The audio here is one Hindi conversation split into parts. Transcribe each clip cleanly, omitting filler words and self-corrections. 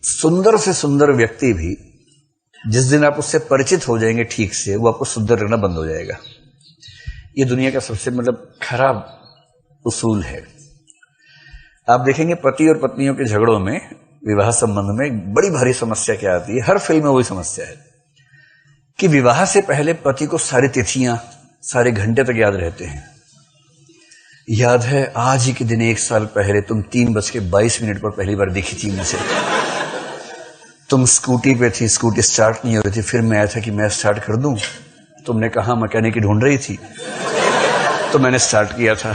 सुंदर से सुंदर व्यक्ति भी जिस दिन आप उससे परिचित हो जाएंगे ठीक से, वो आपको सुंदर लगना बंद हो जाएगा। ये दुनिया का सबसे खराब उसूल है। आप देखेंगे पति और पत्नियों के झगड़ों में, विवाह संबंध में एक बड़ी भारी समस्या क्या आती है, हर फिल्म में वही समस्या है कि विवाह से पहले पति को सारी तिथियां, सारे घंटे तक याद रहते हैं। याद है आज ही के दिन 1 साल पहले तुम 3:22 पर पहली बार दिखी थी मुझे। तुम स्कूटी पे थी, स्कूटी स्टार्ट नहीं हो रही थी, फिर मैं आया था कि मैं स्टार्ट कर दूं, तुमने कहा मैकेनिक ढूंढ रही थी तो मैंने स्टार्ट किया था।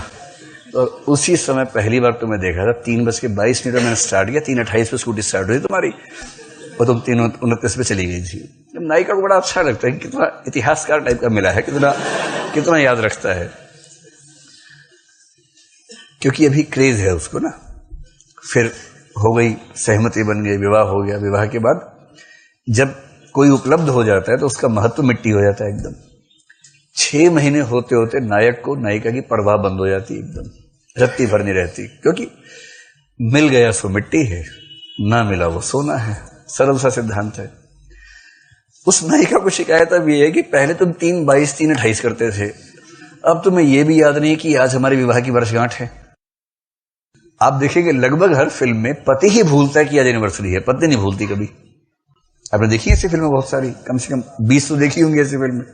तो उसी समय पहली बार तुम्हें देखा था, 3:22 पर मैंने स्टार्ट किया, 3:28 पे स्कूटी स्टार्ट हुई तुम्हारी और तुम 3:29 पे चली गई थी। नायिका को बड़ा अच्छा लगता है कि कितना इतिहासकार टाइप का मिला है, कितना याद रखता है, क्योंकि अभी क्रेज है उसको ना। फिर हो गई, सहमति बन गई, विवाह हो गया। विवाह के बाद जब कोई उपलब्ध हो जाता है तो उसका महत्व मिट्टी हो जाता है एकदम। 6 महीने होते होते नायक को नायिका की परवाह बंद हो जाती है, एकदम रत्ती भर नहीं रहती, क्योंकि मिल गया सो मिट्टी है, ना मिला वो सोना है। सरल सा सिद्धांत है। उस नायिका को शिकायत अब ये है कि पहले तुम 3:22, 3:28 करते थे, अब तुम्हें यह भी याद नहीं कि आज हमारे विवाह की वर्षगांठ है। आप देखेंगे लगभग हर फिल्म में पति ही भूलता है कि आज एनिवर्सरी है, पत्नी नहीं भूलती कभी। आपने देखी ऐसी फिल्में बहुत सारी, कम से कम 20 तो देखी होंगी ऐसी फिल्में।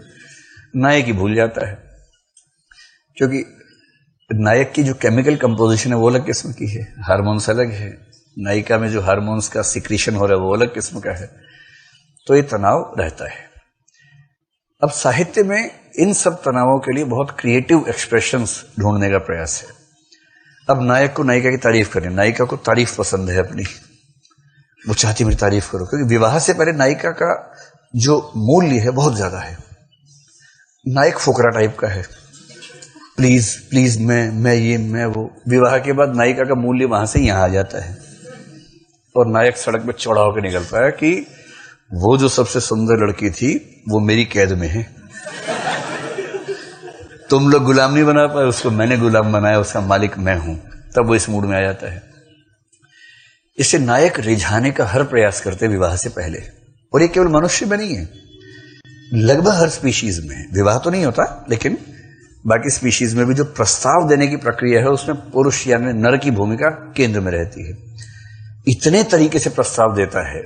नायक ही भूल जाता है, क्योंकि नायक की जो केमिकल कंपोजिशन है वो अलग किस्म की है, हार्मोन्स अलग है। नायिका में जो हार्मोन्स का सिक्रीशन हो रहा है वो अलग किस्म का है, तो ये तनाव रहता है। अब साहित्य में इन सब तनावों के लिए बहुत क्रिएटिव एक्सप्रेशंस ढूंढने का प्रयास है। अब नायक को नायिका की तारीफ करें, नायिका को तारीफ पसंद है अपनी, वो चाहती मेरी तारीफ करो, क्योंकि विवाह से पहले नायिका का जो मूल्य है बहुत ज्यादा है। नायक फुकरा टाइप का है, प्लीज प्लीज, मैं ये मैं वो। विवाह के बाद नायिका का मूल्य वहां से यहां आ जाता है और नायक सड़क पे चौड़ा होकर निकलता है कि वो जो सबसे सुंदर लड़की थी वो मेरी कैद में है, तुम लोग गुलाम नहीं बना पाए उसको, मैंने गुलाम बनाया, उसका मालिक मैं हूं। तब वो इस मूड में आ जाता है। इसे नायक रिझाने का हर प्रयास करते विवाह से पहले। और ये केवल मनुष्य में नहीं है, लगभग हर स्पीशीज में। विवाह तो नहीं होता, लेकिन बाकी स्पीशीज में भी जो प्रस्ताव देने की प्रक्रिया है उसमें पुरुष यानी नर की भूमिका केंद्र में रहती है। इतने तरीके से प्रस्ताव देता है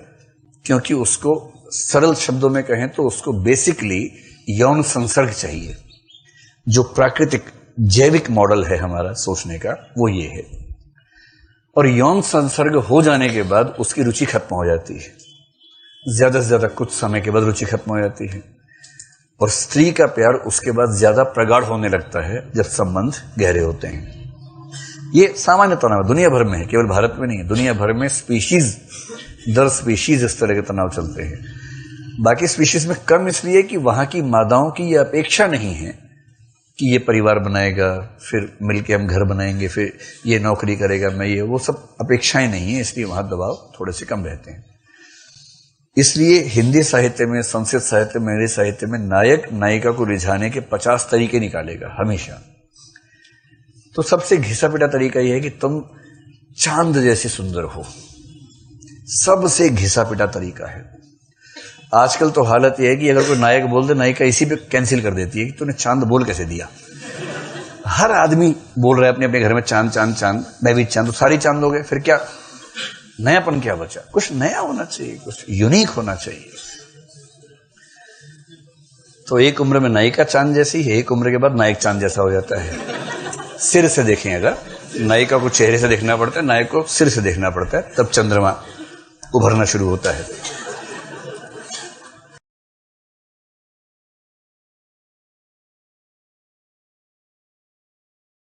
क्योंकि उसको सरल शब्दों में कहें तो उसको बेसिकली यौन संसर्ग चाहिए। जो प्राकृतिक जैविक मॉडल है हमारा सोचने का वो ये है। और यौन संसर्ग हो जाने के बाद उसकी रुचि खत्म हो जाती है, ज्यादा से ज्यादा कुछ समय के बाद रुचि खत्म हो जाती है। और स्त्री का प्यार उसके बाद ज्यादा प्रगाढ़ होने लगता है जब संबंध गहरे होते हैं। ये सामान्य तनाव दुनिया भर में है, केवल भारत में नहीं है, दुनिया भर में स्पीशीज दर स्पीशीज इस तरह के तनाव चलते हैं। बाकी स्पीशीज में कम इसलिए कि वहां की मादाओं की यह अपेक्षा नहीं है कि ये परिवार बनाएगा, फिर मिलके हम घर बनाएंगे, फिर ये नौकरी करेगा, मैं ये, वो सब अपेक्षाएं नहीं है, इसलिए वहां दबाव थोड़े से कम रहते हैं। इसलिए हिंदी साहित्य में, संस्कृत साहित्य में, मेरे साहित्य में नायक नायिका को रिझाने के 50 तरीके निकालेगा हमेशा। तो सबसे घिसा पिटा तरीका यह है कि तुम चांद जैसी सुंदर हो, सबसे घिसा पिटा तरीका है। आजकल तो हालत यह है कि अगर कोई नायक बोल दे, नायिका इसी पे कैंसिल कर देती है कि तूने चांद बोल कैसे दिया। हर आदमी बोल रहा है अपने अपने घर में चांद चांद चांद, मैं भी चांद, तो सारी चांद हो गए, फिर क्या नयापन क्या बचा? कुछ नया होना चाहिए, कुछ यूनिक होना चाहिए। तो एक उम्र में नायिका चांद जैसी है, एक उम्र के बाद नायक चांद जैसा हो जाता है। सिर से देखें, अगर नायिका को चेहरे से देखना पड़ता है, नायक को सिर से देखना पड़ता है, तब चंद्रमा उभरना शुरू होता है।